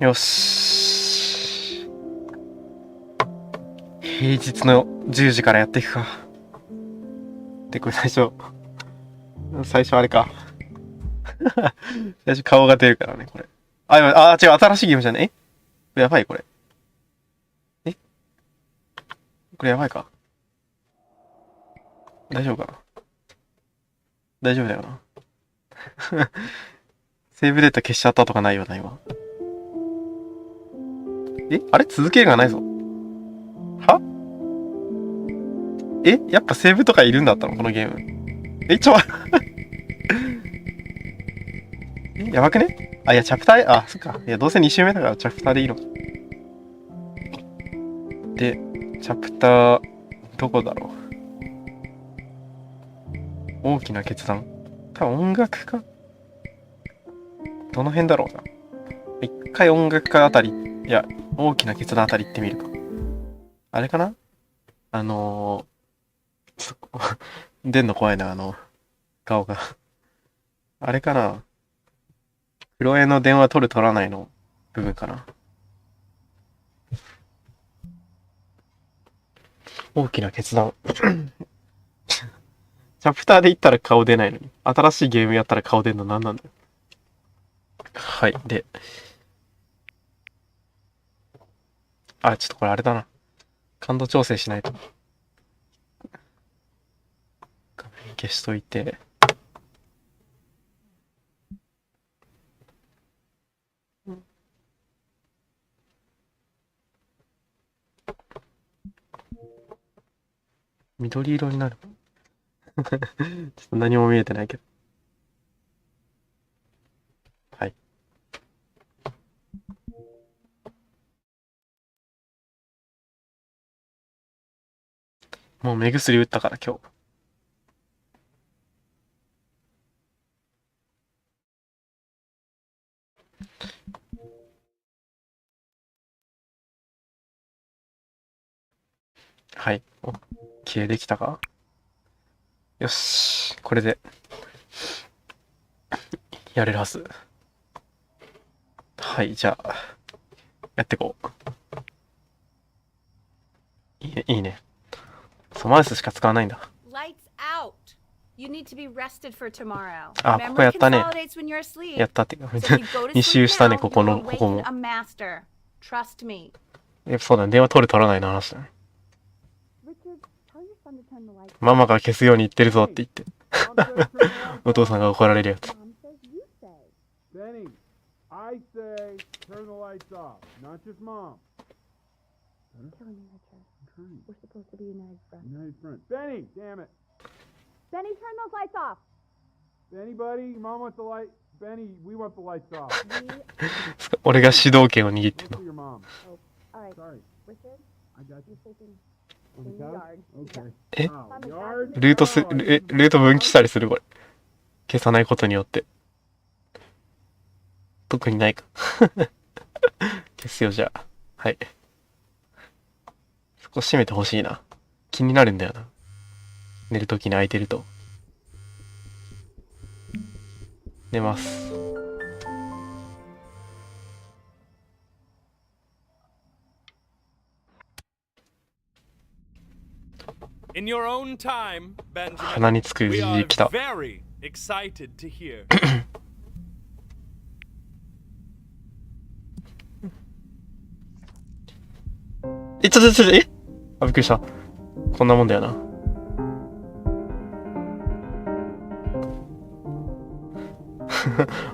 よし。平日の10時からやっていくか。で、これ最初あれか。最初顔が出るからね、これ。違う、新しいゲームじゃねえ。やばい、これ。これやばいか。大丈夫かな。大丈夫だよな。セーブデータ消しちゃったとかないよな、今。あれ続けがないぞ。はやっぱセーブとかいるんだったのこのゲーム。やばくね。いや、チャプター、そっか。いや、どうせ2周目だからチャプターでいいの。で、チャプター、どこだろう。大きな決断。多分音楽か。どの辺だろうな。一回音楽家あたり、いや、大きな決断あたり行ってみるか。あれかな出んの怖いな、顔が。あれかな。黒江の電話取る取らないの部分かな。大きな決断。チャプターで言ったら顔出ないのに。新しいゲームやったら顔出るの何なんだよ。はい。で。ちょっとこれあれだな。感度調整しないと。画面消しといて。緑色になる。ちょっと何も見えてないけど。はい。もう目薬打ったから今日。はい。消えできたか。よし。これで、やれるはず。はい、じゃあ、やってこう。いいね、いいね。マウスしか使わないんだ。ここやったね。やったってか、2周したね、ここも。そうだね、電話取る取らないの話だね。ママが消すように言ってるぞって言って。お父さんが怒られるやつ。俺が主導権を握ってるの。ルート分岐したりするこれ。消さないことによって。特にないか。消すよ、じゃあ。はい。そこ閉めてほしいな。気になるんだよな。寝るときに空いてると。寝ます。鼻につくじじ来た。びっくりした。こんなもんだよな。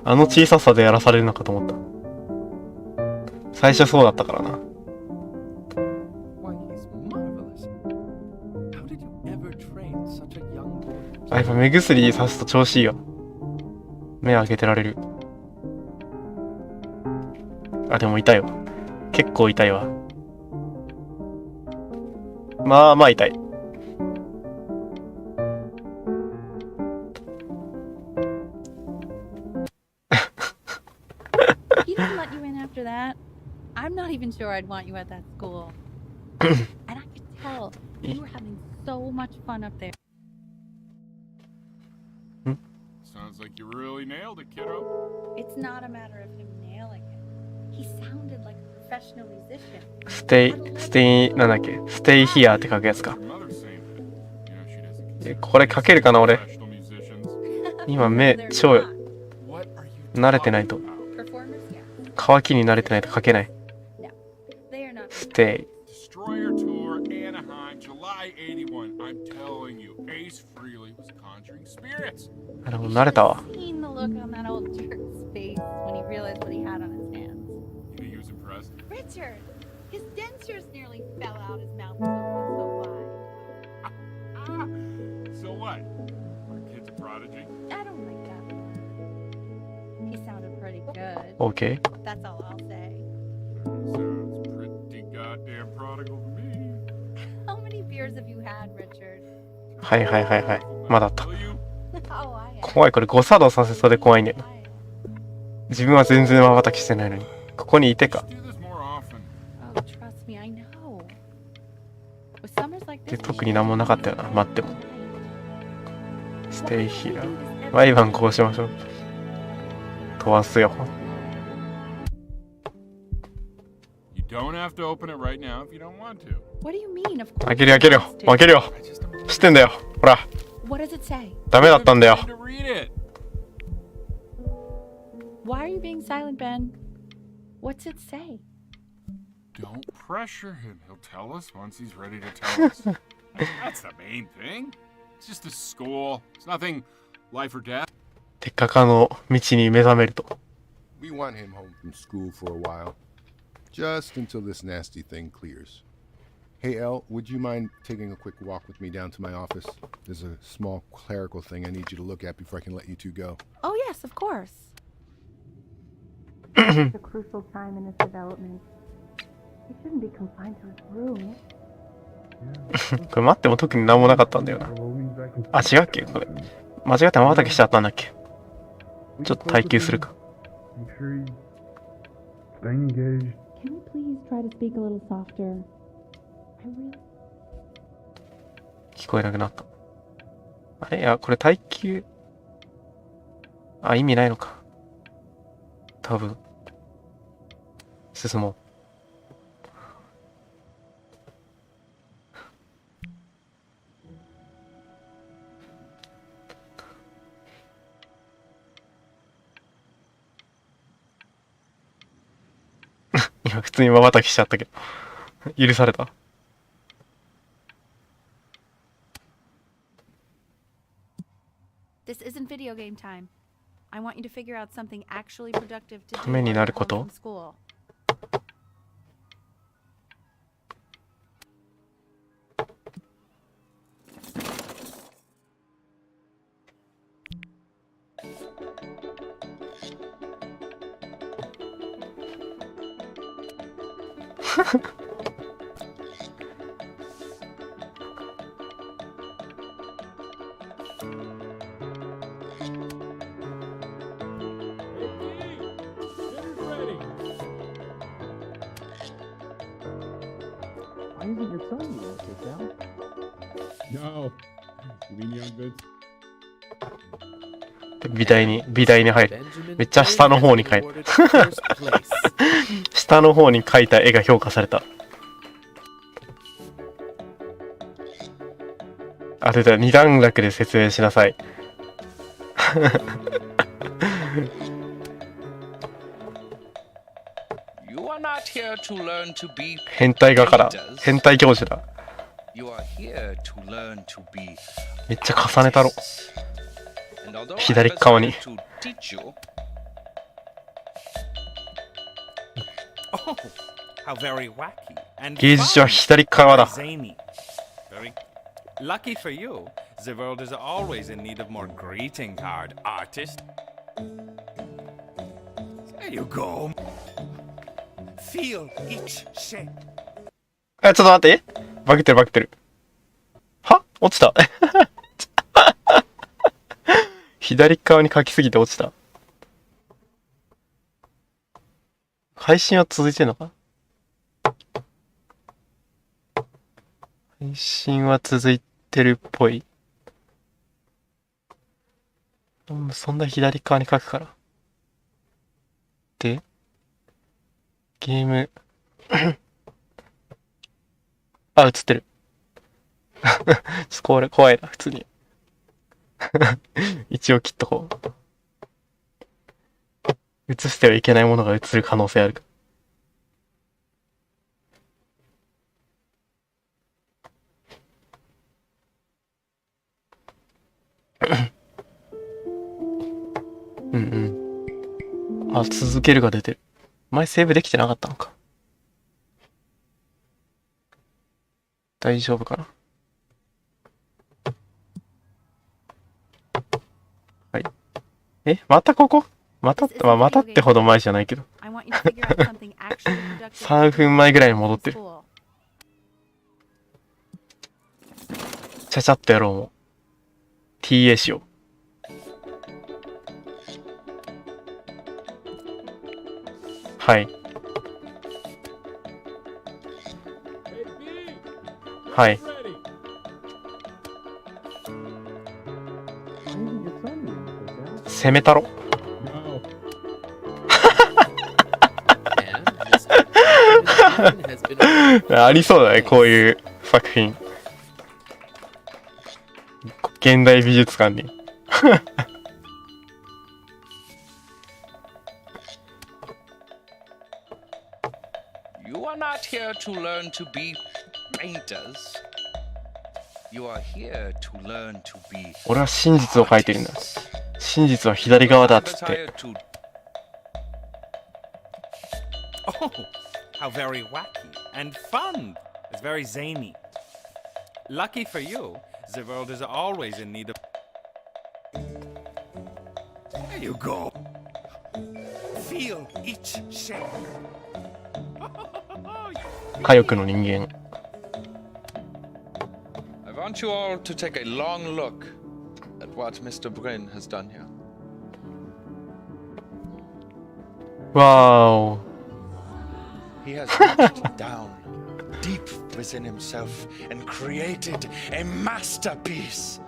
あの小ささでやらされるのかと思った。最初そうだったからな。やっぱ目薬さすと調子いいよ。目開けてられる。でも痛いわ。結構痛いわ。まあ痛い。He didn't let you in after that. I'm not even sure I'd want you at that school. And I could tell you were having so much fun up there. Sounds like you really nailed it, kiddo. It's not a matter of him nailing it. He sounded like a professional musician. なんだっけ、ステイヒアって書くやつか。これ書けるかな俺。今目超慣れてないと。乾きに慣れてないと書けない。ステイ。Destroyer Tour, Anaheim, July 81. I'm telling you, Ace Frehley was conjuring spirits. あれも慣れたわ。Seen the look on that old jerk's face when he realized what he had on his hands. You think he was impressed? Richard, his dentures nearly fell out. His mouth was open so wide. So what? Our kid's a prodigy? I don't like that. He sounded pretty good. OK。That's all I'll say. Sounds pretty goddamn prodigal to me. How many beers have you had, Richard? はいはいはいはい。まだあった。 Will you? Oh, I am. 怖い、これ誤作動させそうで怖いんだよな。 I am. 自分は全然瞬きしてないのに。ここにいてか。 Do this more often. Oh, trust me, I know. With summers like で this, 特になんもなかったよな。待っても。ステイヒア。毎晩こうしましょう。飛ばすよ。 You don't have to open it right now if you don't want to. What do you mean? Of course. 開けるよ開けるよ開けるよ。 I just don't 知ってんだよ。ほら、 What does it say? ダメだったんだよ。 to read it. Why are you being silent, Ben? What's it say? Don't pressure him. He'll tell us once he's ready to tell us. That's the main thing. It's just a school. It's nothing life or death. 鉄火家の道に目覚めると。 We want him home from school for a while. Just until this nasty thing clears. Hey, Elle, would you mind taking a quick walk with me down to my office? There's a small clerical thing I need you to look at before I can let you two go. Oh, yes, of course. It's a crucial time in his development. He shouldn't be confined to his room. これ待っても特になんもなかったんだよな。あ、違うっけこれ。間違って瞬きしちゃったんだっけ。ちょっと耐久するか。 Make sure you stay engaged. Can you please try to speak a little softer? I really... 聞こえなくなった。あれいや、これ耐久。あ、意味ないのか。多分。進もう。今普通に瞬きしちゃったけど。許された。 This isn't video game time. I want you to figure out something actually productive to do ためになる while こ you're と home from school. Why isn't your son here, Giselle? No. You mean young goods? で美大に入る。めっちゃ下の方に書いて。下の方に描いた絵が評価された。あれだ、二段落で説明しなさい。変態画から変態教授だ。めっちゃ重ねたろ。左側に。芸術は左側だ。Lucky for you, the world is always in need of more greeting card artists. There you go. Feel each shape. あ、ちょっと待って。バグってるバグってる。は？落ちた。左側に書きすぎて落ちた。配信は続いてるのか？配信は続いてるっぽい。そんな左側に書くから。で、ゲームあ、映ってる。ちょっとこれ怖いな、普通に。一応切っとこう。映してはいけないものが映る可能性あるか。うんうん。あ、続けるが出てる。前セーブできてなかったのか。大丈夫かな。はい。またここまたってほど前じゃないけど。3分前ぐらいに戻ってる。ちゃちゃっとやろうもう。TA しよう。はい。はい。攻めたろ。ありそうだね、こういう作品。現代美術館に。You are not here to learn to be painters. You are here to learn to be 俺は真実を書いてるんだ。真実は左側だっつって。Oh, how very wacky and fun. It's very zany. Lucky for you, the world is always in need of... There you go. Feel each shape. 火力の人間。I want you all to take a long look at what Mr. Bryn has done here. わーお。He has reached down deep within himself and created a masterpiece.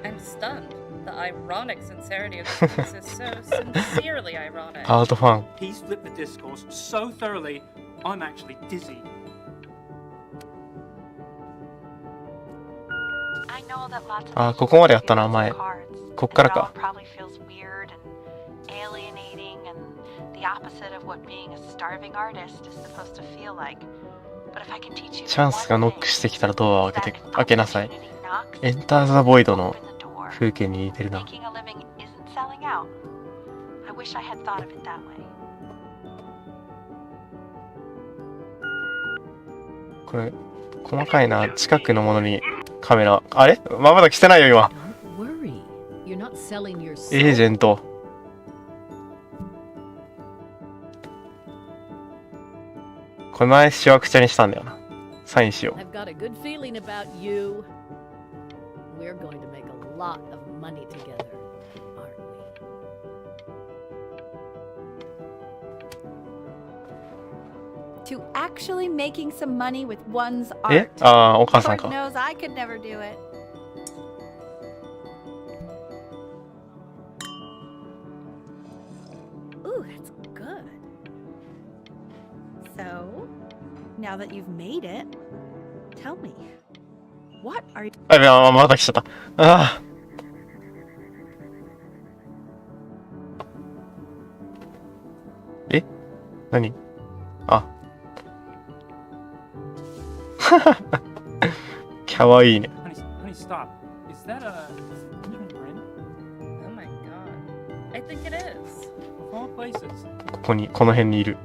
I'm stunned. The ironic sincerity of this piece is so sincerely ironic. アートファン。 He's flipped the discourse so thoroughly, I'm actually dizzy. I know that lots of あ、ここまでやったな、前。こっからか。 probably feels weird and alienating and the opposite of what being a starving artist is supposed to feel like. But if I can teach you チャンスがノックしてきたらドアを開けなさい。エンターザボイドの風景に似てるな。 Making a living isn't selling out. I wish I had thought of it that way. これ細かいな。近くのものにカメラ。あれまばたきしてないよ今。 Don't worry. You're not selling your エージェント。これ前しわくちゃにしたんだよな。サインしよう。 I've got a good feeling about you. We're going to make a lot of money together, aren't we? To actually making some money with one's え art. ああ、お母さん Lord か。 knows I could never do it. Ooh, that's good. So, now that you've made it, tell me, what are you... あ、まばたきしちゃった。ああ。何あ。かわいいね。 Honey, stop. Is that a print? Oh my god. I think it is. Of all places. この辺にいる。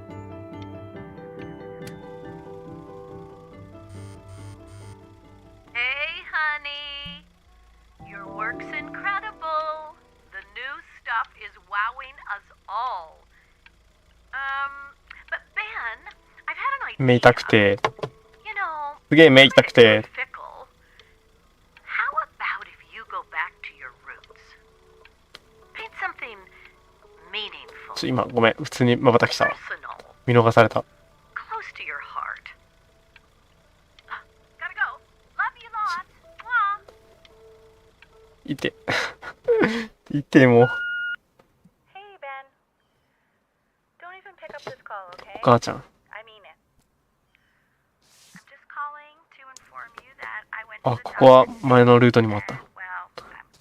Hey, honey. Your work's incredible. The new stuff is wowing us all. But Ben, I've had an idea. 目痛くて。 You know, すげえ目痛くて。 fickle. How about if you go back to your roots? Paint something meaningful, 今ごめん。普通にまばたきした。 personal, 見逃された。 close to your heart. Gotta go. Love you lots. Mwah. いて。いてもう。 Hey, Ben. Don't even pick up this call, okay? お母ちゃん。 I mean it. I'm just calling to inform you that I went あ、 to the ここは doctor 前のルートにもあった。 and, well,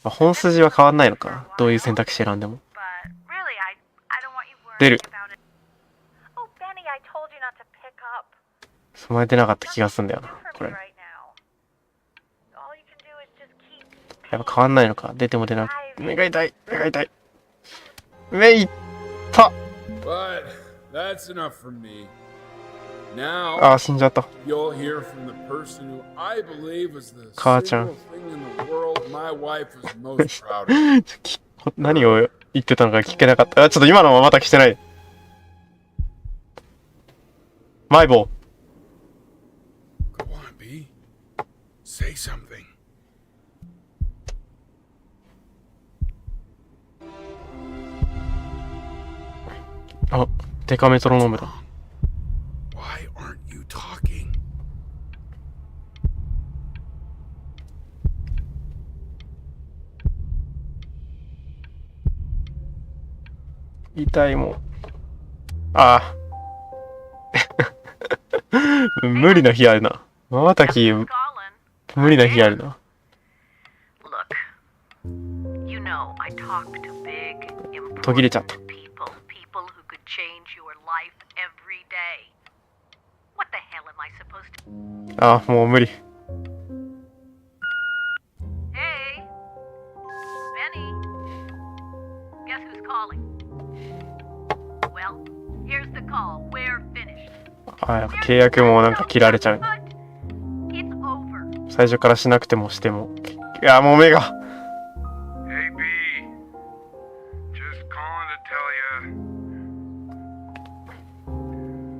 まあ、本筋は変わんないのか。どういう選択肢選んでも。 but really, I don't want you 出 worrying る。 about it. Oh, Benny, I told you not to pick up. 備えてなかった気がすんだよ Do な、 for こ me れ。 right now. All you can do is just keep やっぱ変わんないのか。出ても出なく。目が痛い。目が痛い。目いった。 But that's enough from me. Now あ、死んじゃった。 you'll hear from the person who I believe is the 母ちゃん。 single thing in the world my wife is most proud of. 何を言ってたのか聞けなかった。あ、ちょっと今のはまた来てない。マイボー。 Go on, B. Say something. あ、デカメトロノームだ。 Why aren't you talking? 痛いもん。ああ。無理な日あるな。まばたき、 Calling. 無理な日あるな。 Look, you know I talk to big, 途切れちゃった。 people who could change your life every day. What the hell am I supposed to? ああ、もう無理。 Hey, Benny. Guess who's calling? Well, here's the call. We're finished. ああ、やっぱ契約もなんか切られちゃう。 But it's over. 最初からしなくてもしても。いや、もう目が。 Hey, B. Just calling to tell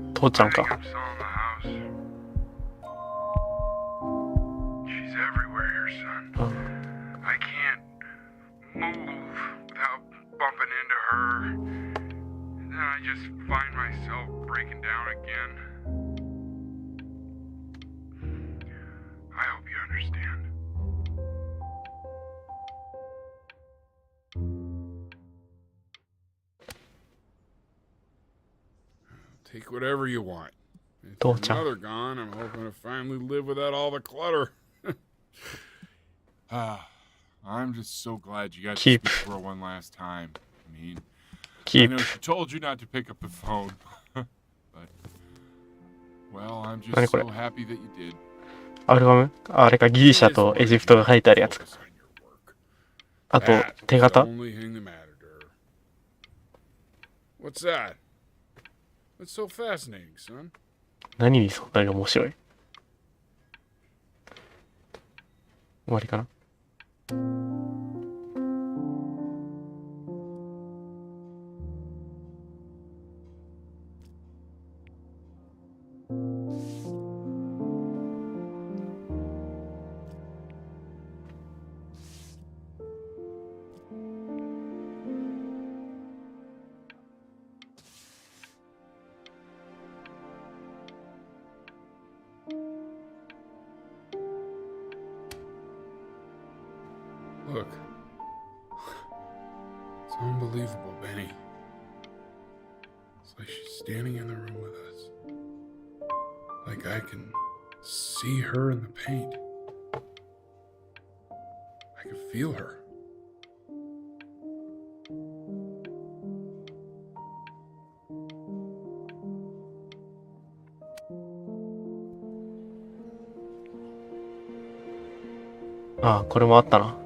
you. 父ちゃんか。 I'm selling the house. She's everywhere here, son. I can't move without bumping into her. And then I just find myself breaking down again. I hope you understand. Take whatever you want. If your 父ちゃん。 mother gone, I'm hoping to finally live without all the clutter. I'm just so glad you got to Keep. speak to her one last time. I mean, I Keep. know she told you not to pick up the phone, but well, I'm 何 just これ。 so happy that you did. アルバムあれか、ギリシャとエジプトが書いてあるやつか。 Focus on your work. あと、 That 手 was the 形 only thing that mattered to her. What's that? What's so fascinating, son? 何にそんなに面白い？終わりかな？ Look. It's unbelievable, Benny. It's like she's standing in the room with us. Like I can see her in the paint. I can feel her. Ah, ああ、これもあったな。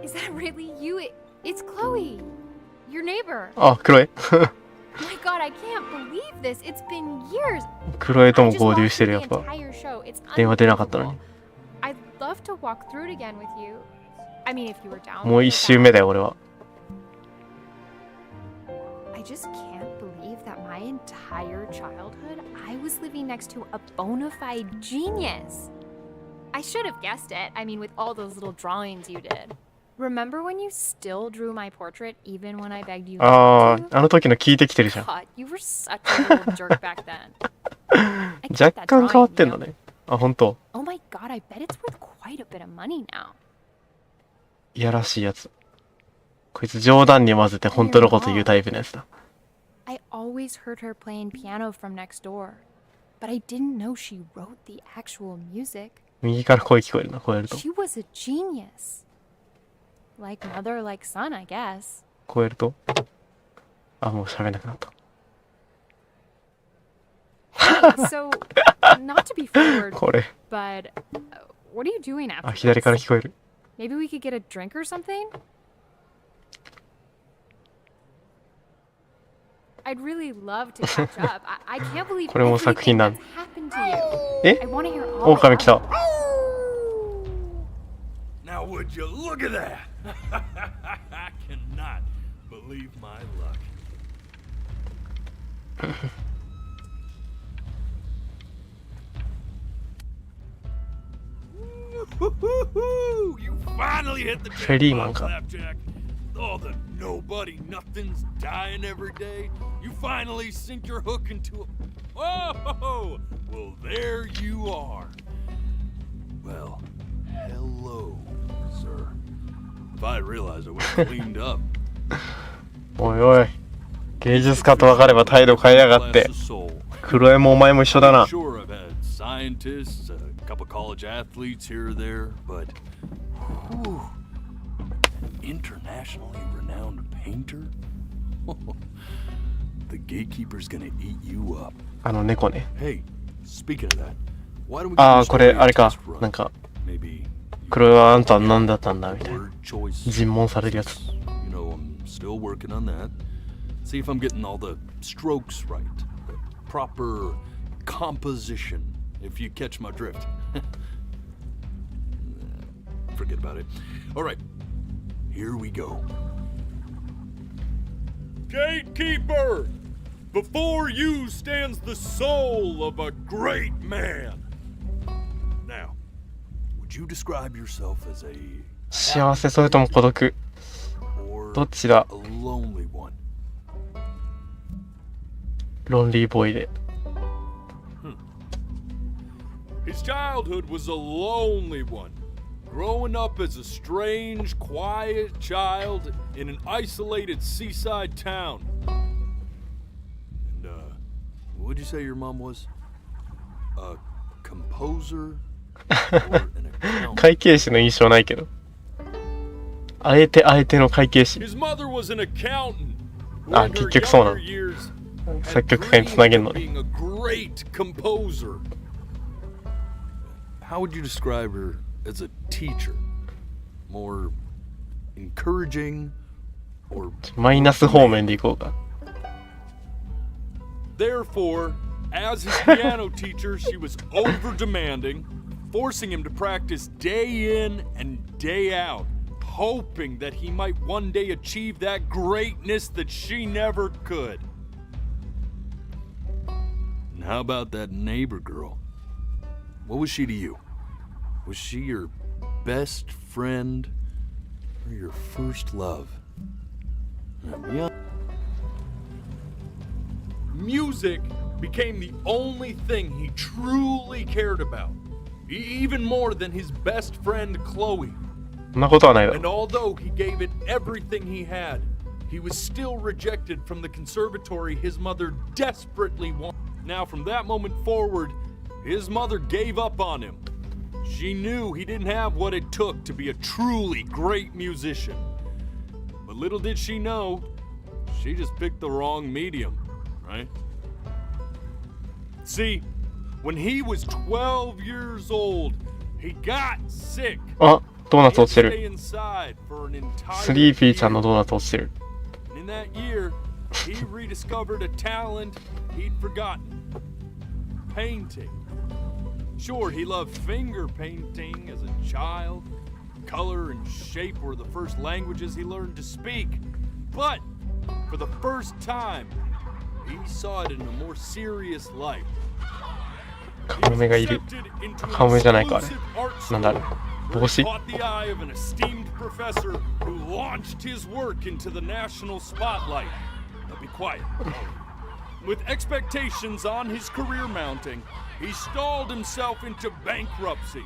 Is that really you? It's Chloe, your neighbor. あ、クロエ。 My God, I can't believe this. It's been years. クロエと I も just 合流 watched してる、 the やっぱ。 entire show. It's 電話出なかったのに。 I'd love to walk through it again with you. I mean, if you were down. もう一周目だよ、俺は。 I just can't believe that my entire childhood I was living next to a bona fide genius. I should have guessed it. I mean, with all those little drawings you did. Remember when you still drew my portrait even when I begged you あ not あ、あの時の聞いてきてるじゃん。 to? God, you were such a little jerk back then. 若干変わってんのね。あ、ほんと。 Oh my god, I bet it's worth quite a bit of money now. いやらしいやつ。こいつ冗談に混ぜて本当のこと言うタイプのやつだ。I always heard her playing piano from next door, but I didn't know she wrote the actual music. 右から声聞こえるな、超えると。 She was a genius. Like mother, like son, I guess. 超えると。あ、もう喋れなくなった。Hey, so, not to be forward, これ。 but what are you doing あ、 after 左から this? 聞こえる。 Maybe we could get a drink or something? I'd really love to catch up. I can't believe これも作品な everything ん。 that's happened to you. え I want to hear all ?狼来た。 Now would you look at that? I cannot believe my luck. You finally hit the Ferryman jackpot, か。 Flapjack. All the nobody nothings dying every day. You finally sink your hook into a... Oh, well, there you are. Well, hello, sir. If I had realized I would have cleaned up. おいおい。芸術家と分かれば態度変えやがって。黒江もお前も一緒だな。 Sure, I've had scientists, a couple college athletes here or there, but whew, internationally renowned painter? The gatekeeper's gonna eat you up. あの猫ね。 Hey, speaking of that, why don't we あ give あ、これ this あれ story か a test。run? なんか、 Maybe 黒江はあんたは何だったんだみたいな。 word choice. 尋問されるやつ。 You know, I'm still working on that. See if I'm getting all the strokes right. The proper composition, if you catch my drift. Forget about it. All right, here we go. Gatekeeper! Before you stands the soul of a great man. Now, would you describe yourself as a 幸せそれとも孤独。 or どっちだ a lonely one? ロンリーボーイで。 His childhood was a lonely one, growing up as a strange, quiet child in an isolated seaside town. And, what'd you say your mom was? A composer? Or an accountant? 会計士の印象ないけど。あえての会計士。 His mother was an accountant. who あ、 in 結 her 局そうなの。 younger years had 作曲家につなげるの dreamed ね。 of being a great composer. How would you describe her as a teacher? More encouraging or マイナス方面でいこうか。 Therefore, as his piano teacher, she was over demanding, forcing him to practice day in and day out, hoping that he might one day achieve that greatness that she never could. And how about that neighbor girl? What was she to you? Was she your best friend or your first love? Yeah. Music became the only thing he truly cared about, even more than his best friend Chloe. そんなことはないだろ And although he gave it everything he had, he was still rejected from the conservatory his mother desperately wanted. Now, from that moment forward, his mother gave up on him. She knew he didn't have what it took to be a truly great musician. But little did she know, she just picked the wrong medium, right? See, when he was 12 years old, he got sick. あ、ドーナツ落ちて He る。 had to stay inside for an entire スリーピーちゃん year. のドーナツ落ちてる。 And in that year, he rediscovered a talent he'd forgotten. Painting. Sure, he loved finger painting as a child. Color and shape were the first languages he learned to speak. But for the first time, he saw it in a more serious light. カモメがいる。カモメじゃないかあれ。なんだあれ。帽子 Caught the eye of an esteemed professor who launched his work into the national spotlight. Now be quiet. With expectations on his career mounting, he stalled himself into bankruptcy,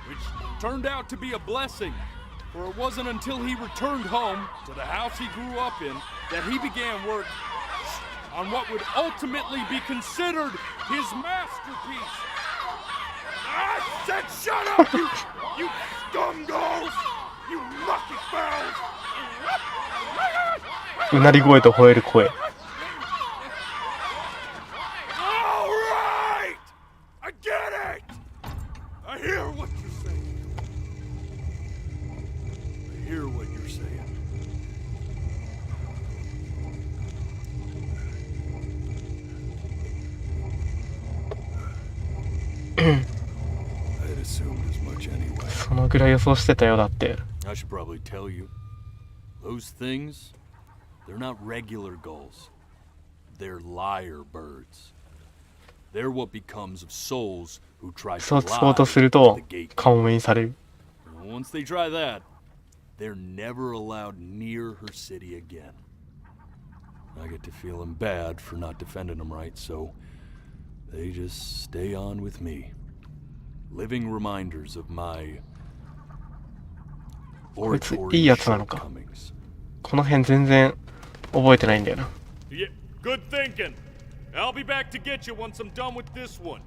which turned out to be a blessing, for it wasn't until he returned home to the house he grew up in that he began work on what would ultimately be considered his masterpiece. I said shut up, you scumballs! You lucky fowls! うなり声と吠える声。I get it! I hear what you're saying. I hear what you're saying. I'd assumed as much anyway. そのぐらい予想してたよだって。I should probably tell you. Those things, they're not regular gulls. They're liar birds. They're what becomes of souls who try to 嘘をつこう lie とする to と the gate. カモメにされる。 Once they try that, they're never allowed near her city again. I get to feeling bad for not defending them right, so they just stay on with me. Living reminders of my こいついい oratory やつなのか。 shortcomings. この辺全然覚えてないんだよな。 Yeah, good thinking. I'll be back to get you once I'm done with this one.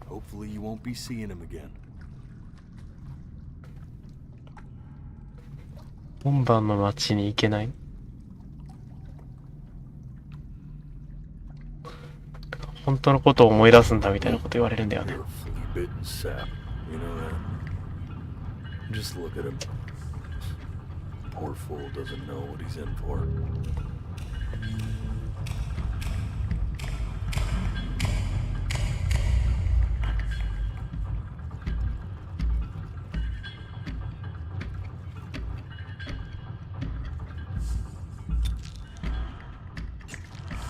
Hopefully you won't be seeing him again. 本番の街に行けない。本当のことを思い出すんだみたいなこと言われるんだよね。 You're a flea-bitten sap, you know that? Just look at him. Poor fool doesn't know what he's in for.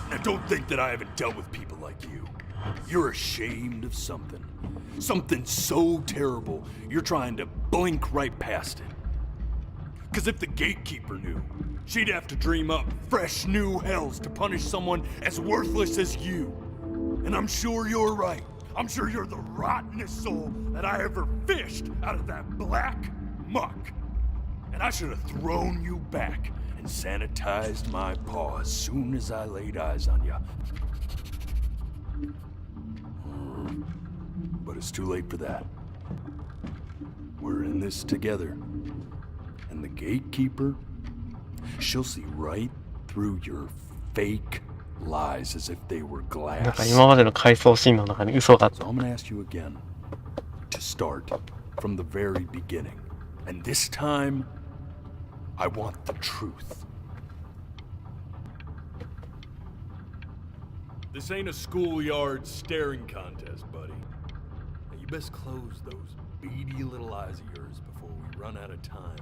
Now don't think that I haven't dealt with people like you. You're ashamed of something. Something so terrible, you're trying to blink right past it. Because if the gatekeeper knew, she'd have to dream up fresh new hells to punish someone as worthless as you. And I'm sure you're right. I'm sure you're the rottenest soul that I ever fished out of that black muck. And I should have thrown you back and sanitized my paw as soon as I laid eyes on you. But it's too late for that. We're in this together. And the gatekeeper, she'll see right through your fake lies as if they were なんか glass. 今までの回想シーンの中に嘘があった。 So I'm gonna ask you again to start from the very beginning. And this time, I want the truth. This ain't a schoolyard staring contest, buddy. Now you best close those beady little eyes of yours before we run out of time.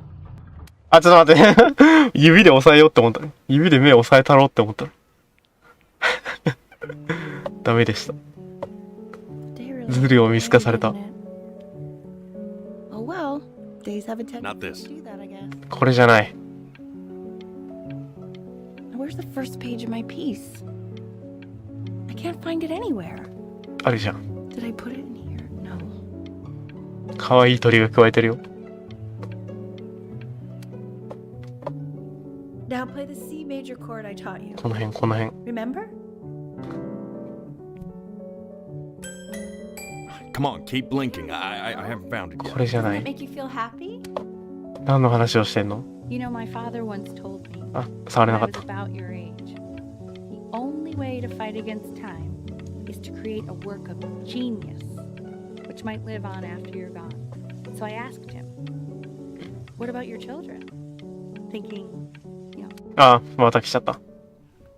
あ、ちょっと待って。指で押さえようって思った。指で目を押さえたろうって思った。ダメでした。ズルを見透かされた。Oh well, days have a tendency Not this. to do that, I guess. これじゃない。 Where's the first page of my piece? I can't find it anywhere. あるじゃん。 Did I put it in here? No. 可愛い鳥が加えてるよ。 Now play the C major chord I taught you. この辺、この辺。 Remember? Come on, keep blinking. I haven't found it これ yet. じゃな Doesn't い that。make you feel happy? 何の話をしてんの？ You know, my father once told me あ、触れ when な I かっ was た。 about your age. The only way to fight against time is to create a work of genius, which might live on after you're gone. So I asked him, what about your children? Thinking, you know, あ、また来ちゃった。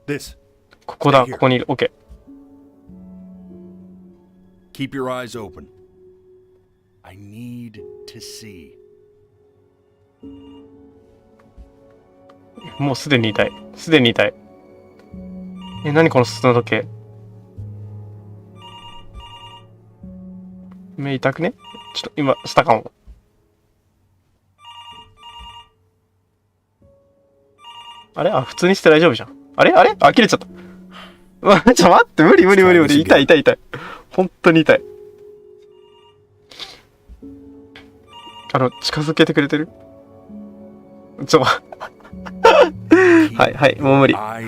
This. ここだ、ここにいる。オッケ Keep your eyes open. I need to see. ー。もうすでに痛い。すでに痛い。え、何この砂時計。目痛くね？ちょっと今、したかも。あれ？あ、普通にして大丈夫じゃん。あれあ、切れちゃった。うわ、ちょ、待って、無理。痛い。本当に痛い。近づけてくれてる？はい、もう無理。は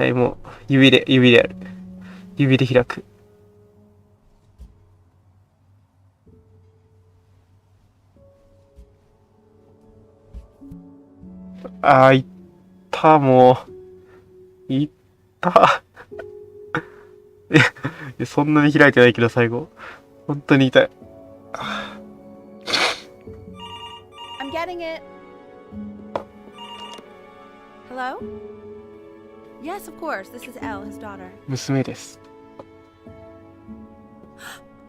い、もう、指でやる。指で開く。いったもう。いったそんなに開いてないけど最後。本当に痛い。I'm getting it. Hello? Yes, of course. This is Elle, his daughter. 娘です。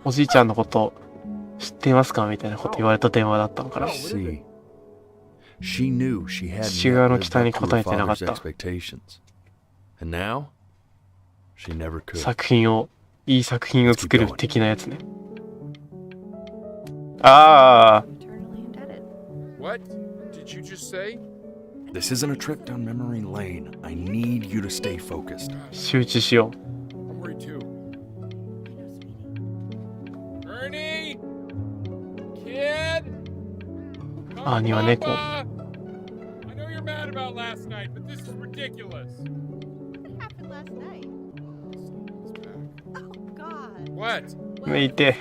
おじいちゃんのこと知っていますかみたいなこと言われた電話だったのかな。父親の期待に応えてなかった。いい作品を作る的なやつね。What did you just say? This isn't a trip down memory lane. I need you to stay focused. 集中しよう。I'm worried too. Ernie! Kid! 兄は猫。I know you're mad about last night, but this is ridiculous. What happened last night? Oh, God. What? Me too.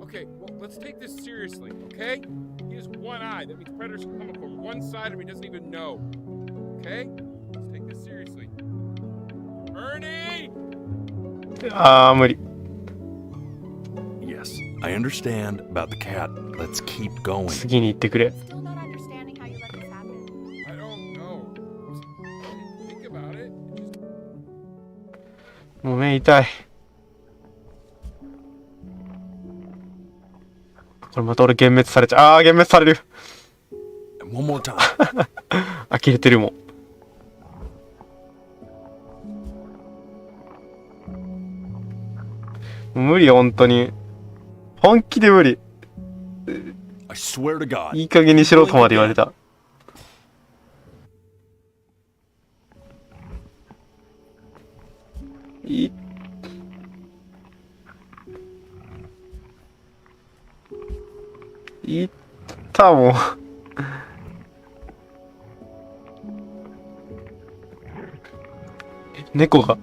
Okay, well, let's take this seriously, okay? He has one eye. That means predators can come up from one side of him he doesn't even know. Okay? Let's take this seriously. Ernie! 無理。Yes, I understand about the cat. Let's keep going. 次に行ってくれ。I don't know. Think about it. もう目痛い。これまた俺幻滅されちゃう。幻滅される。One more time. 呆れてるもん。無理、本当に。本気で無理。I swear to God. いい加減にしろとまで言われた。いったもん。猫が。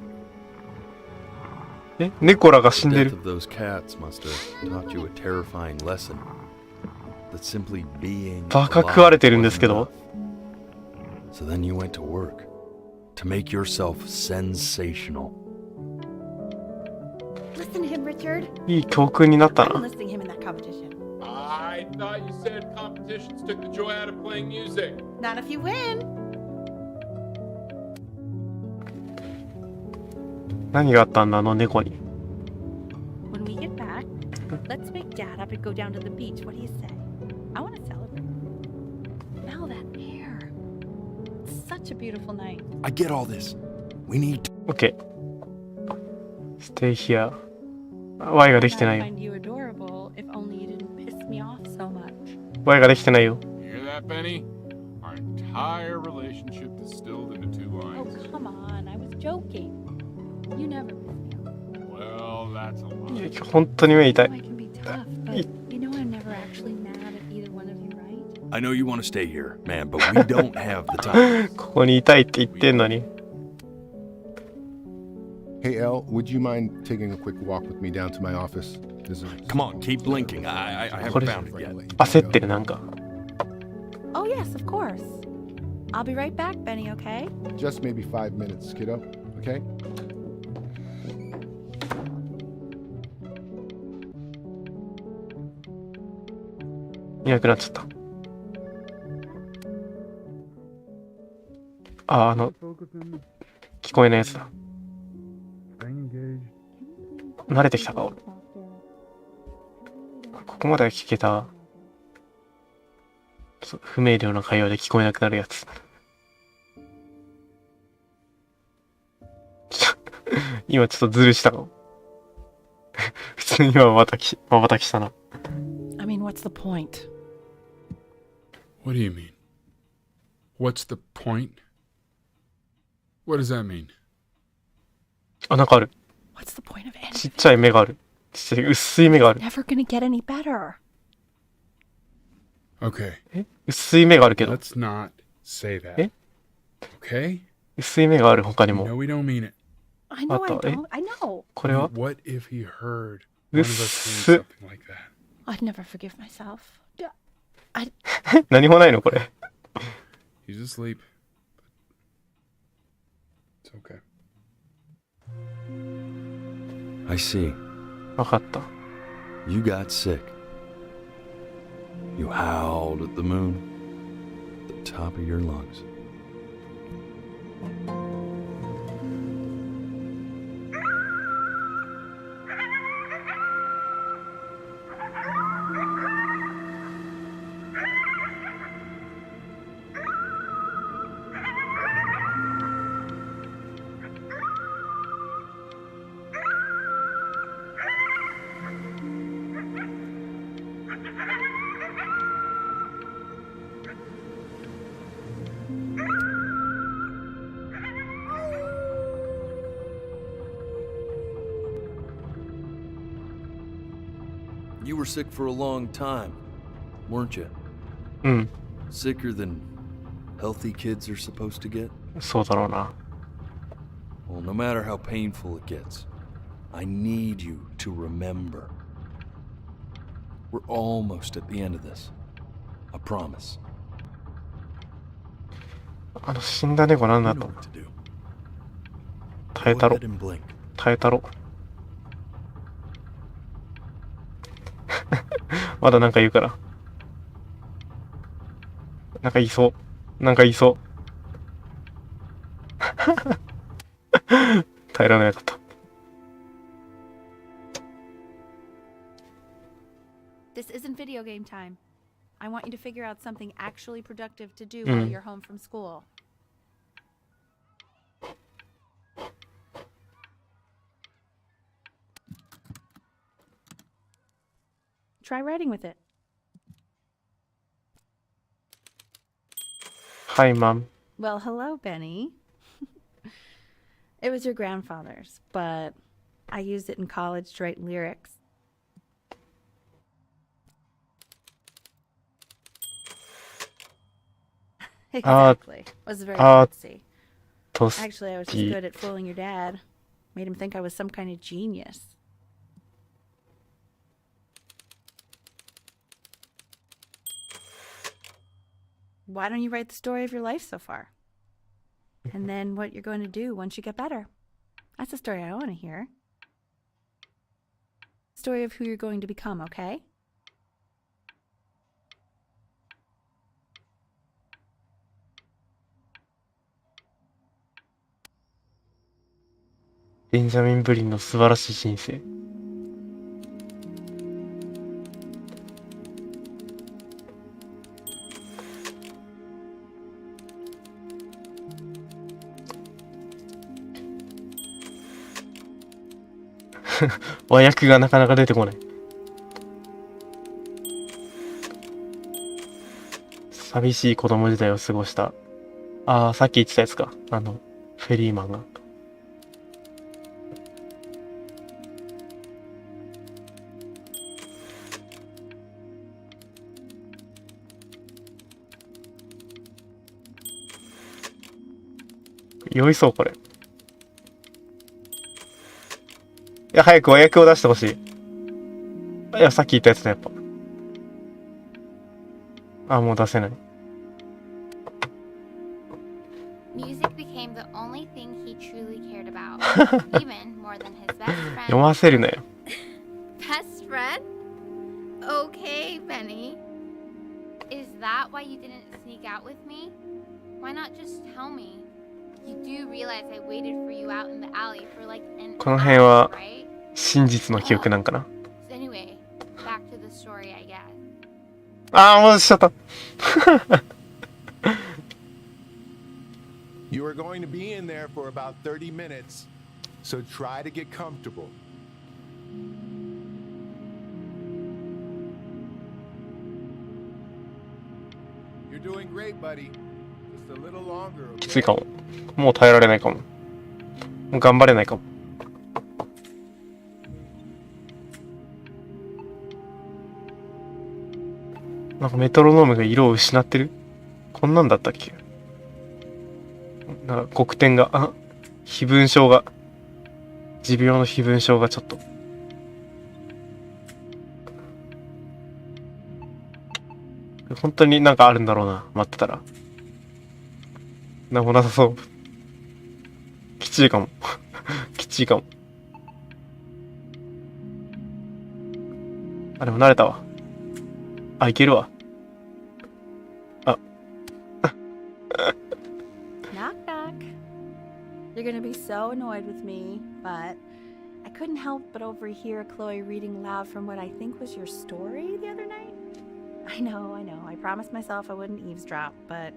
猫らが死んでる。バカ食われてるんですけど。So then you went to work to make yourself sensational. Listen to him, Richard. いい教訓になったな。I'm enlisting him in that competition. I thought you said competitions took the joy out of playing music. Not if you win. 何があったんだ、あの猫に。When we get back, let's make Dad up and go down to the beach. What do you say? I want to celebrate. Smell that air. It's such a beautiful night. I get all this. We need to. OK。Stay here. Y ができてないよ。I find you adorable if only you didn't piss me off so much. Y ができてないよ。You hear that, Benny? Our entire relationship distilled into two Oh, lines. come on. I was joking. You never piss me off. Well, that's a lie. 本当に目痛 I know I can be tough, but you know I'm never actually mad at either one of you, right? I know you want to stay here, man, but we don't have the time. ここにいたいって言ってんのに。Hey, Elle, would you mind taking a quick walk with me down to my office? Come on, keep blinking. I haven't found it yet. 焦ってる、なんか。Oh, yes, of course. I'll be right back, Benny, okay? Just maybe 5 minutes, kiddo, okay? いなくなっちゃった。聞こえないやつだ。慣れてきたか、俺。ここまでは聞けた。不明瞭な会話で聞こえなくなるやつ。今ちょっとズルしたかも。普通に瞬きしたな。I mean, what's the point? What do you mean? What's the point? What does that mean? あ、なんかある。 What's the point of ちっ anything? ちゃい目がある。ちっちゃい薄い目がある。 Never gonna get any better. Okay, 薄い目があるけど。 let's not say that. え Okay? 薄い目がある他に You も。 know we don't mean it. I know I あと、don't. I know. これは What if he heard one of us薄 saying っ。 something like that? I'd never forgive myself. I 何もないのこれ。 He's asleep. It's okay. I see. わかった。 You got sick. You howled at the moon at the top of your lungs. You were sick for a long time, weren't you? うん。 Sicker than healthy kids are supposed to get? そうだろうな。 Well, no matter how painful it gets, I need you to remember. We're almost at the end of this. I promise. 死んだ猫なんだ You know と。 what to do. 耐え Go たろ ahead。and blink. 耐えたろ。まだなんか言うから。なんか言いそう。なんか言いそう。耐えられなかった。 This isn't video game time. I want you to figure out something actually productive to do while you're home from school. Try writing with it. Hi, Mom. Well, hello, Benny. It was your grandfather's, but I used it in college to write lyrics. Exactly. Was very fancy. Actually, I was just good at fooling your dad. Made him think I was some kind of genius. Why don't you write the story of your life so far? And then what you're going to do once you get better. That's the story I want to hear. Story of who you're going to become, okay? Benjamin Blinn の素晴らしい人生。和訳がなかなか出てこない。寂しい子供時代を過ごした。ああ、さっき言ってたやつか。フェリーマンが。酔いそう、これ。いや、早く和訳を出してほしい。いや、さっき言ったやつだ、やっぱ。あ、もう出せない。Music became the only thing he truly cared about, even more than his best friend. 読ませるなよ。Best friend? Okay, Benny. Is that why you didn't sneak out with me? Why not just tell me? You do realize I waited for you out in the alley for like an この辺は hour, right? 真実の記憶なんかな。 So anyway, back to the story, I guess. ああ、戻しちゃった。You are going to be in there for about 30 minutes, so try to get comfortable. You're doing great, buddy. Just きついかも。もう耐えられないかも。もう頑張れないかも。なんかメトロノームが色を失ってる？こんなんだったっけ？なんか黒点が、非分症が、持病の非分症がちょっと。本当になんかあるんだろうな、待ってたら。なんもなさそう。きついかも。きついかも。あ、でも慣れたわ。あ、いけるわ。あ。Knock knock. You're gonna be so annoyed with me, but I couldn't help but overhear Chloe reading loud from what I think was your story the other night. I know. I promised myself I wouldn't eavesdrop, but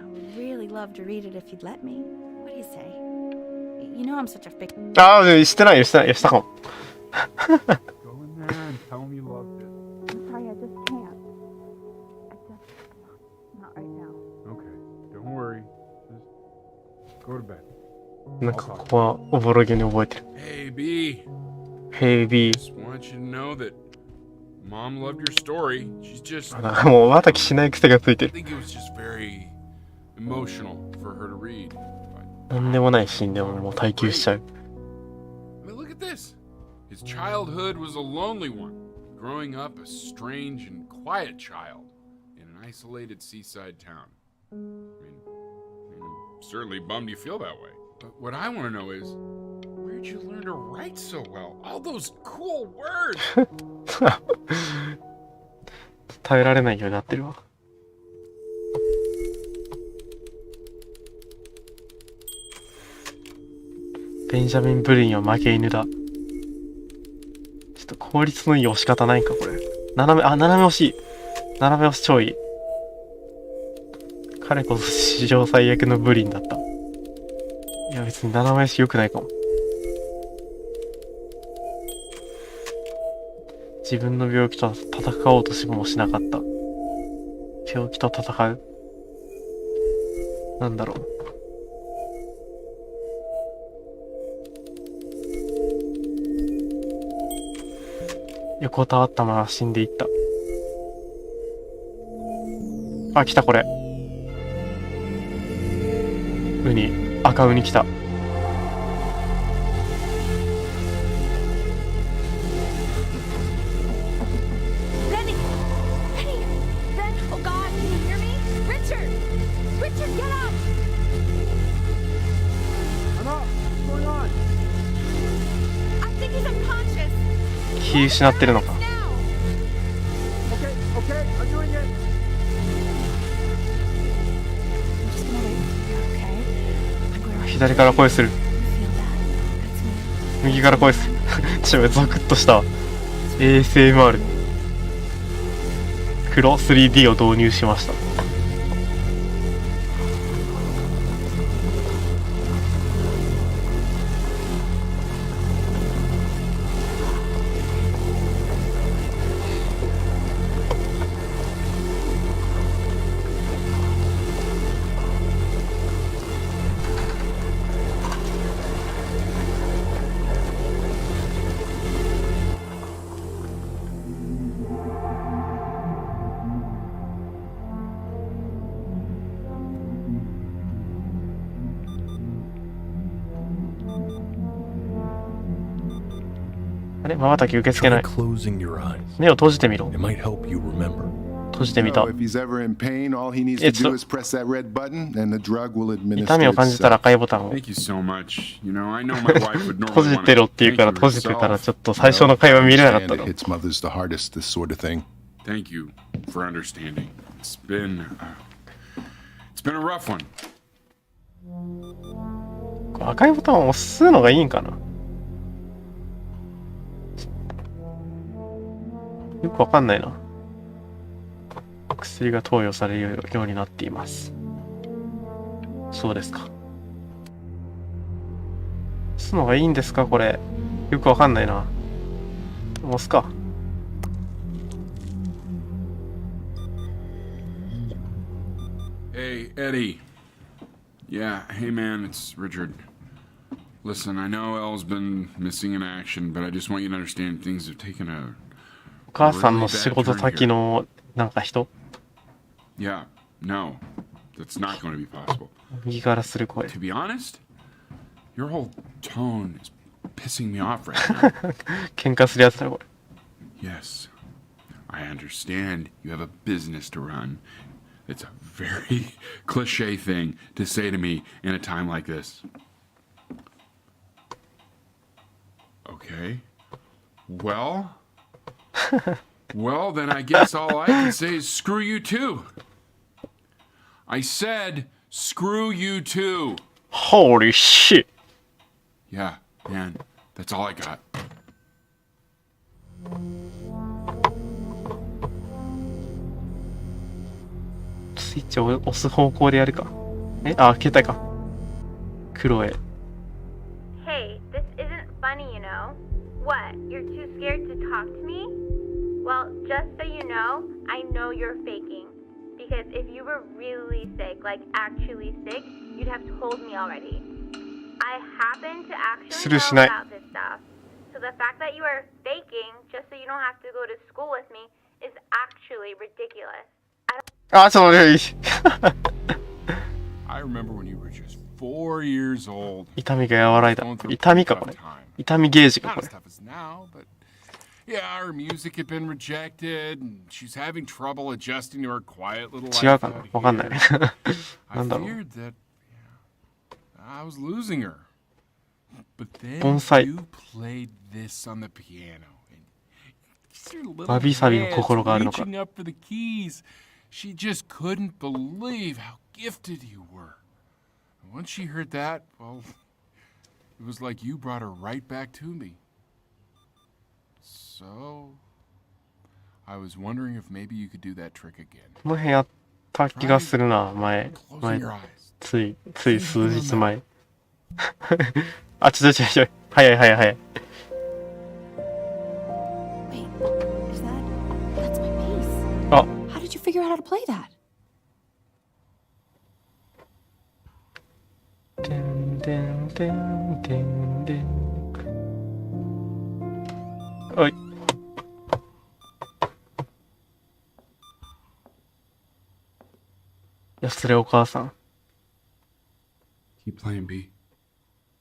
I would really love to read it if you'd let me. What do you say? You know I'm such a big... ああ、してないよ、したかも。Go in there and tell him you loved it. I'm sorry, I just can't. Not right now. Okay, don't worry. Just go to bed. なんかここはおぼろげに覚えてる。Hey, B. Hey, B. Just want you to know that Mom loved your story. She's just... もうまたきしない癖がついて I る。 think it was just very emotional for her to read. なんでもないシーンでももう耐久しちゃう。 I mean, look at this. His childhood was a lonely one, growing up a strange and quiet child in an isolated seaside town. I mean, I'm certainly bummed you feel that way. But what I want to know is, where'd you learn to write so well? All those cool words! 耐えられないようになってるわ。ベンジャミン・ブリンは負け犬だ。ちょっと効率のいい押し方ないんかこれ。斜め押しい。斜め押し超いい。彼こそ史上最悪のブリンだった。いや別に斜め押し良くないかも。自分の病気と戦おうとしもしなかった。病気と戦う。なんだろう。横たわったまま死んでいった。あ、来たこれ。ウニ、赤ウニ来た。気失ってるのか。左から声する。右から声する。ちょっとゾクッとしたわ。ASMR。黒 3D を導入しました。あれ、瞬き受け付けない。目を閉じてみろ。閉じてみた。痛みを感じたら赤いボタンを。閉じてろって言うから閉じてたらちょっと最初の会話見れなかったの。Thank you for understanding. It's been a rough one. 赤いボタンを押すのがいいんかな。よくわかんないな。薬が投与されるようになっています。そうですか。押すのがいいんですかこれ。よくわかんないな。押すか。Hey, Hey, Eddie. Yeah, hey man, it's Richard. Listen, I know Elle's been missing in action, but I just want you to understand things have taken a お母さんの仕事先のなんか人 Yeah, no. That's not going to be possible. 右からする声 To be honest, your whole tone is pissing me off right now. 喧嘩するやつだこれ Yes, I understand you have a business to run. It's a very cliche thing to say to me in a time like this. Okay. Well, then I guess all I can say is screw you too. I said screw you too. Holy shit. Yeah, man, that's all I got. スイッチを押す方向でやるか。あ、携帯か。黒へ。Hey, this isn't funny, you know. What? You're too scared to talk to me? Well, just so you know, I know you're faking. Because if you were really sick, like actually sick, you'd have told me already. I happen to actually know about this stuff. So the fact that you are faking just so you don't have to go to school with me is actually ridiculous. あ、ちょっと待って。I remember when you were just 4 years old. 痛みが和らいだ。痛みかこれ。痛みゲージかこれ。Yeah, her music had been rejected, and she's having trouble adjusting to her quiet little life. 違うかなわかんない。なんだろう。I feared that I was losing her. But then you played this on the piano. And わびさびの心があるのか。 reaching up for the keys. She just couldn't believe how gifted you were. And once she heard that, well, it was like you brought her right back to me. So, I was wondering if maybe you could do that trick again. この辺やった気がするな、前。つい数日前。あ、ちょ。早い。Wait, that's my piece. あ、 How did you figure out how to play that? てんてんてんてんてん。おい。いや、それお母さん。Keep playing, B.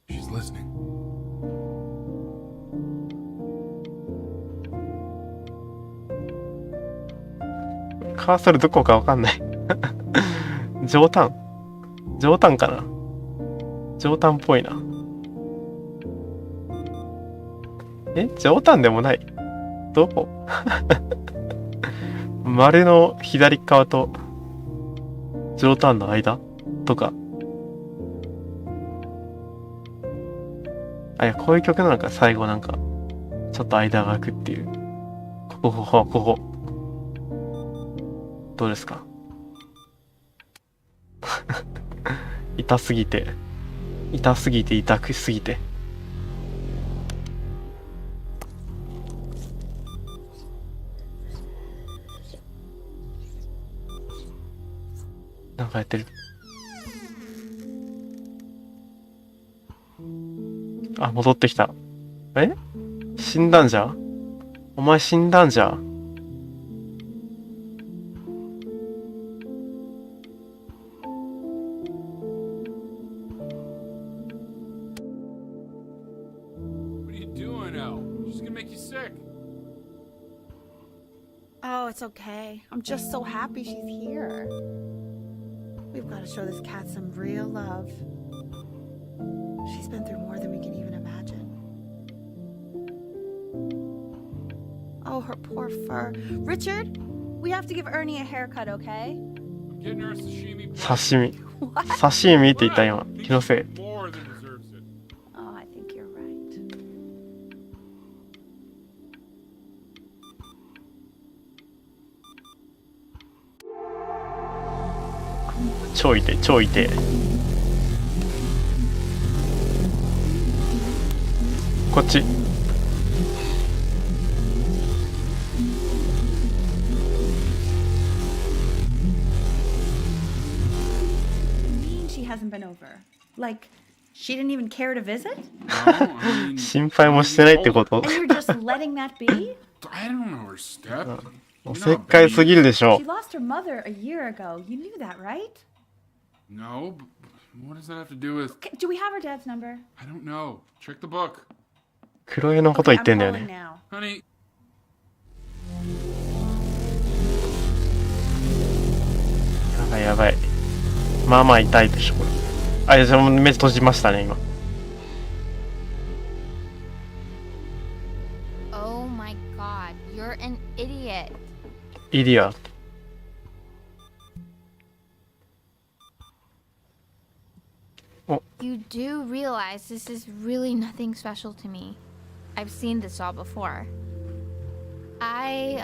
She's listening. カーソルどこかわかんない。上タンかな。上タンっぽいな。上タンでもない。どこ丸の左側と上タンの間とか。あ、いや、こういう曲なのか、最後なんか、ちょっと間が空くっていう。ここ。どうですか痛すぎて痛くすぎて。なんかやってる。あ、戻ってきた。死んだんじゃ？お前死んだんじゃ？Oh, it's okay. I'm just so happy she's here. We've got to show this cat some real love. She's been through more than we can even imagine. Oh, her poor fur. Richard, we have to give Ernie a haircut, okay? 刺身って言った今。気のせい。Oh, I think you're right. 超痛い。こっち。hasn't been over? Like, she didn't even care to visit? No, 心配もしてないってこと？ And you're just letting that be? I don't overstep. おせっかいすぎるでしょ She。lost her mother a year ago. You knew that, right? No, but what does that have to do with? Okay, do we have her dad's number? I don't know. Check the book. 黒江のこと言ってんだよ I'm calling ね。 now. Honey. やばいやばい。まあまあ痛いでしょこれ。あ、じゃあ目閉じましたね今。Oh my god, you're an idiot. イディア。You do realize this is really nothing special to me. I've seen this all before. I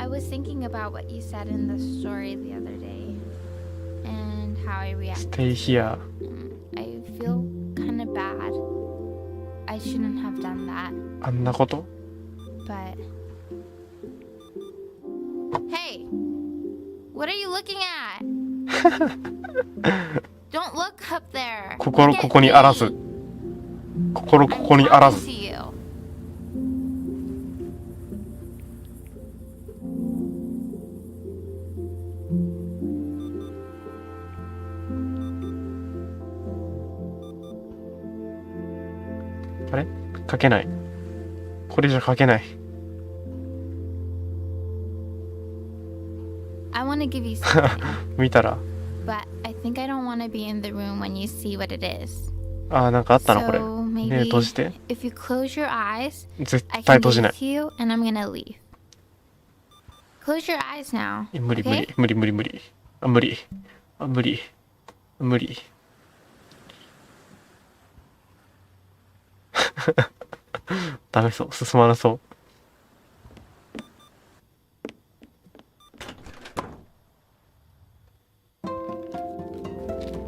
was thinking about what you said in the story the other day and how I reacted. Stay here. I feel kind of bad. I shouldn't have done that. あんなこと？ But hey, what are you looking at? Don't look up there. 心ここにあらず。心ここにあらず。 See you. あれ？書けない。これじゃ書けない。I want to give you something, 見たら。 but I think I don't want to be in the room when you see what it is. あーなんかあったなこれ。 So 目 maybe 閉じて。 if you close your eyes, 絶 I 対 can 閉じ give ない it。to you and I'm gonna leave. Close your eyes now. 無理無 Okay? 理無理無理無理。あ無理。あ無理。無理。ダメそう。進まなそう。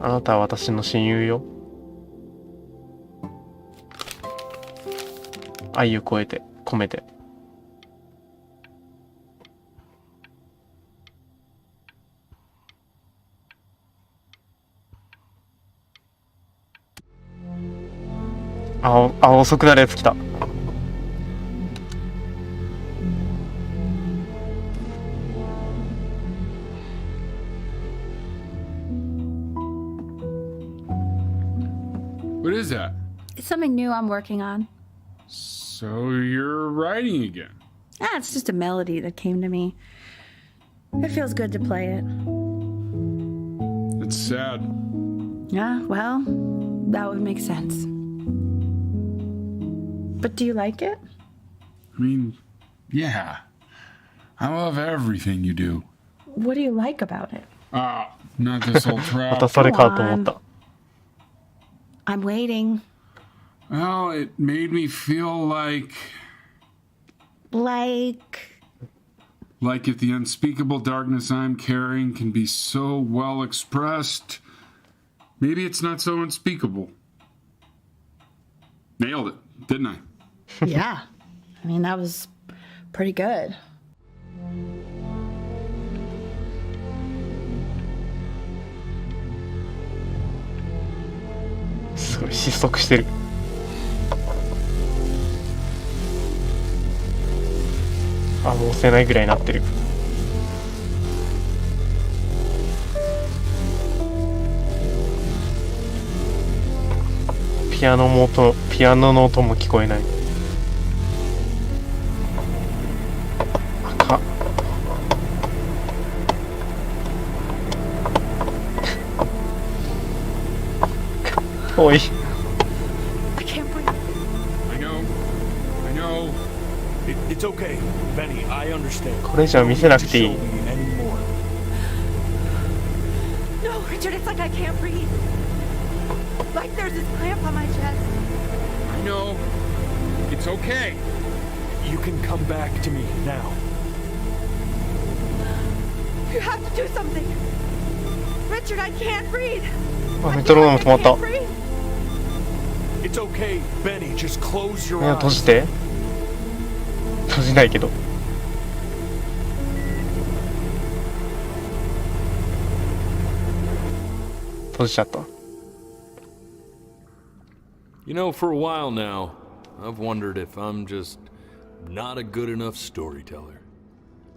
あなたは私の親友よ。愛を込めて。遅くなるやつ来た。What is that? It's something new I'm working on. So you're writing again? It's just a melody that came to me. It feels good to play it. It's sad. Yeah, well, that would make sense. But do you like it? I mean, yeah. I love everything you do. What do you like about it? Not this whole ま crap. たそれかと思った。 I'm waiting. Well, it made me feel like if the unspeakable darkness I'm carrying can be so well expressed, maybe it's not so unspeakable. Nailed it, didn't I? Yeah. I mean, that was pretty good.すごい失速してる。もう押せないぐらいになってる。ピアノの音も聞こえない。赤。おい。 I can't breathe. I know. It's okay, Benny. I understand. これ以上見せなくていい。 No, Richard, it's like I can't breathe. Like there's this cramp on my chest. I know. It's okay. You can come back to me now. You have to do something. Richard, I can't breathe. メトロノーム止まった。 It's okay, Benny. Just close your 目を eyes. 閉じて。閉じないけど。閉じちゃった。You know, for a while now, I've wondered if I'm just not a good enough storyteller.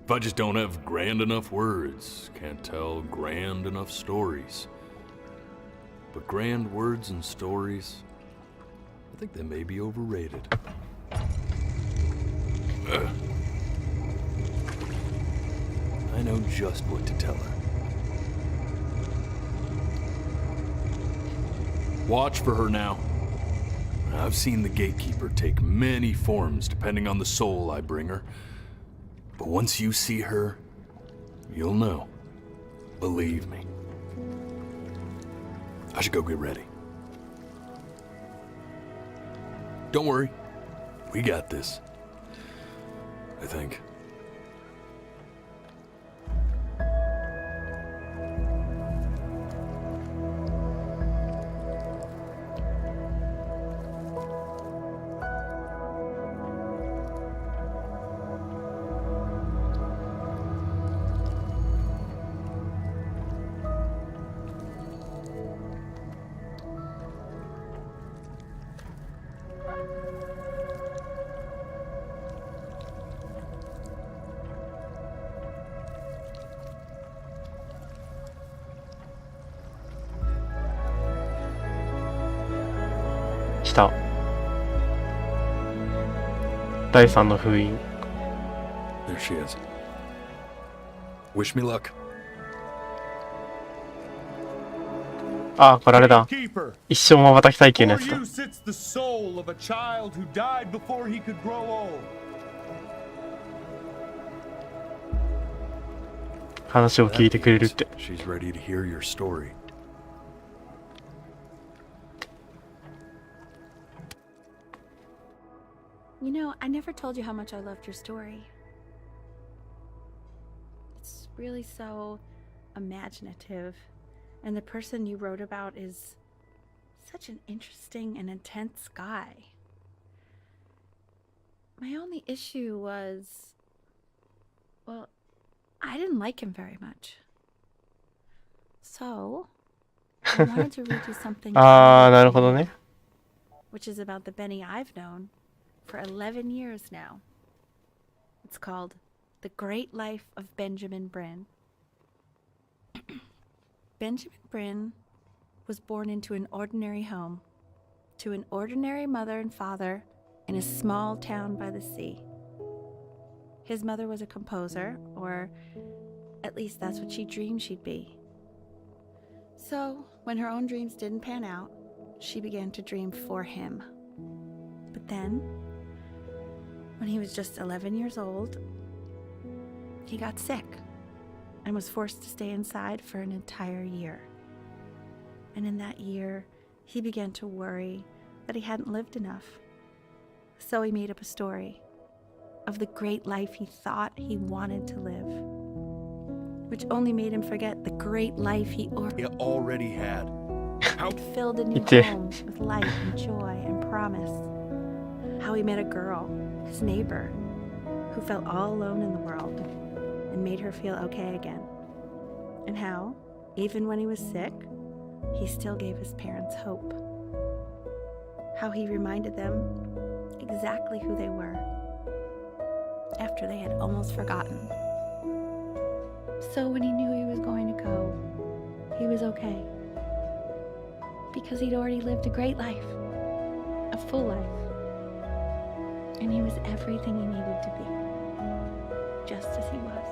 If I just don't have grand enough words, can't tell grand enough stories. But grand words and stories, I think they may be overrated. I know just what to tell her. Watch for her now. I've seen the gatekeeper take many forms depending on the soul I bring her. But once you see her, you'll know. Believe me. I should go get ready. Don't worry. We got this. I think. 来た。第3の封印。 There she is. Wish me luck. あ、これあれだ。一生瞬き体験のやつだ。 For you sits the soul of a child who died before he could grow old. 話を聞いてくれるって。 She's ready to hear your story. You know, I never told you how much I loved your story. It's really so imaginative, and the person you wrote about is such an interesting and intense guy. My only issue was, well, I didn't like him very much. So, I wanted to read you something なるほどね。 which is about the Benny I've known for 11 years now. It's called The Great Life of Benjamin Bryn. Benjamin Bryn was born into an ordinary home, to an ordinary mother and father in a small town by the sea. His mother was a composer, or at least that's what she dreamed she'd be. So, when her own dreams didn't pan out, she began to dream for him. But then, when he was just 11 years old, he got sick and was forced to stay inside for an entire year. And in that year, he began to worry that he hadn't lived enough. So he made up a story of the great life he thought he wanted to live, which only made him forget the great life he already had. How filled a new home with light and joy and promise. How he met a girl, his neighbor, who felt all alone in the world and made her feel okay again. And how, even when he was sick, he still gave his parents hope. How he reminded them exactly who they were after they had almost forgotten. So when he knew he was going to go, he was okay. Because he'd already lived a great life, a full life. And he was everything he needed to be, just as he was.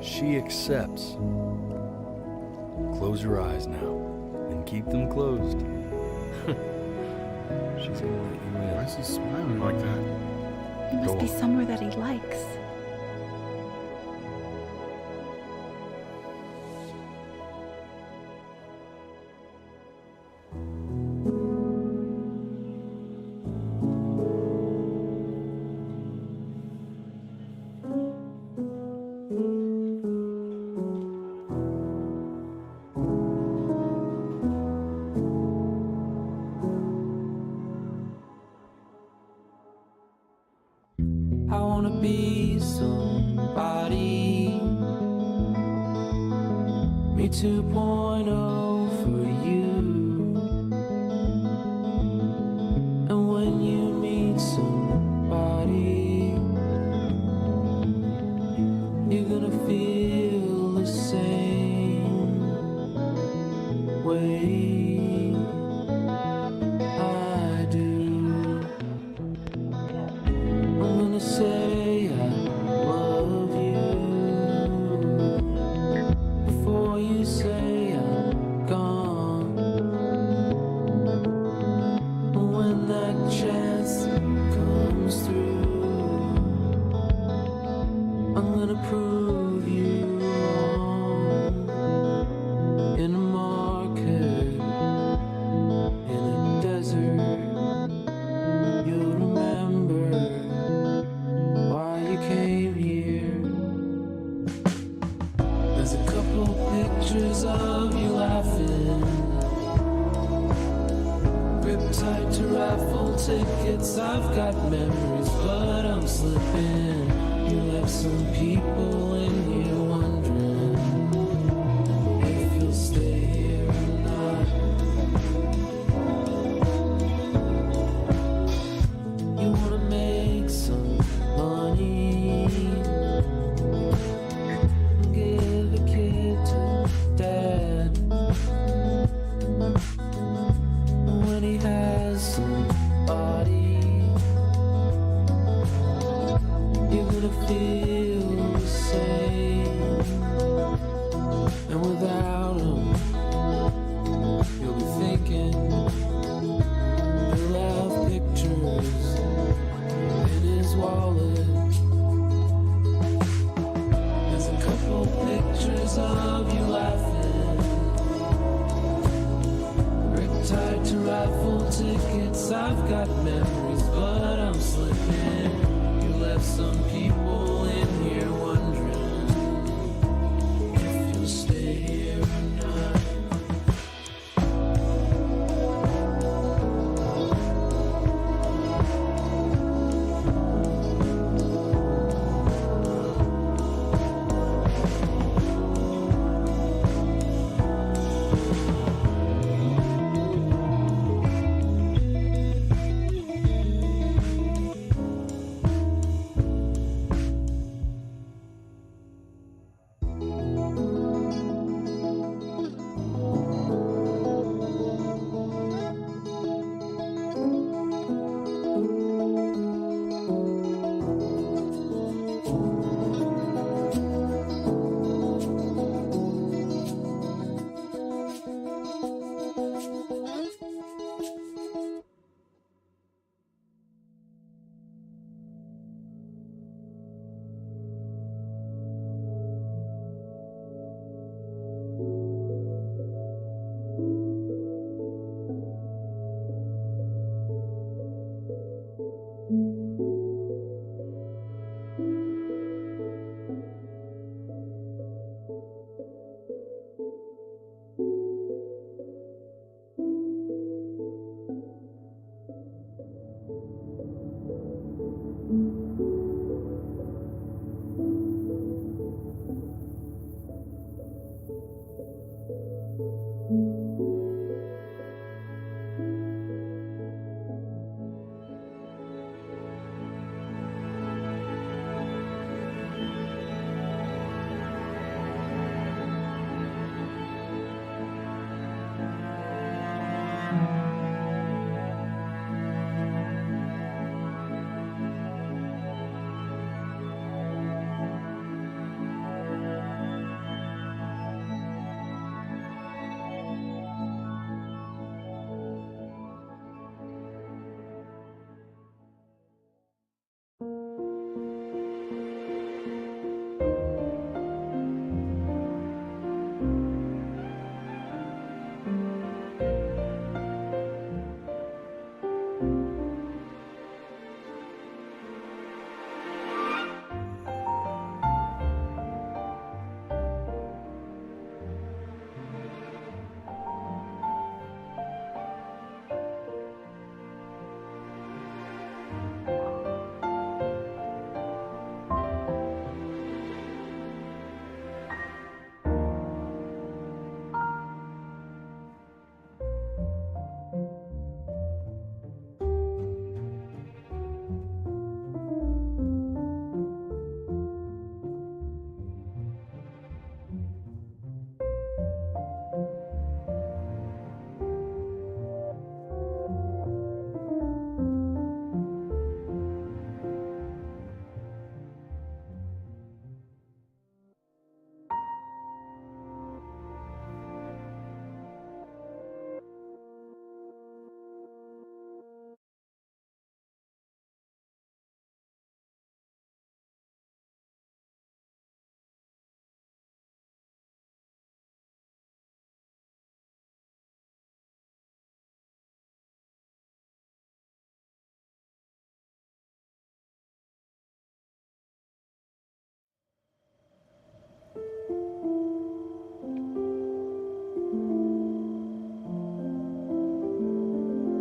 She accepts. Close your eyes now, and keep them closed. She's gonna let you in. Why is he smiling like that? He must be somewhere that he likes. I wanna be somebody. Me 2.0 for you. And when you meet somebody, you're gonna feel the same way I do. I'm gonna say I love you before you say I'm gone. And when that chance comes through, I'm gonna prove you wrong. In a market, in a desert, you'll remember why you came here. There's a couple pictures of you laughing, gripped tight to raffle tickets. I've got memories, but I'm slipping. You left some people in here wondering if you'll stay here or not. You wanna make some money, give a kid to dad. When he has somebody, you're gonna feel the same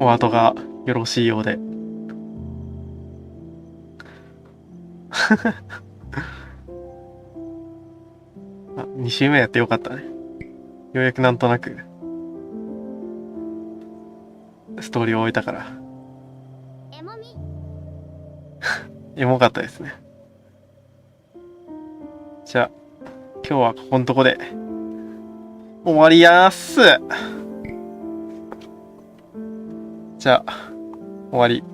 お後がよろしいようで。あ、2周目やってよかったね。ようやくなんとなくストーリーを終えたから。エモかったですね。じゃあ今日はここのとこで終わりやーす。じゃあ終わり。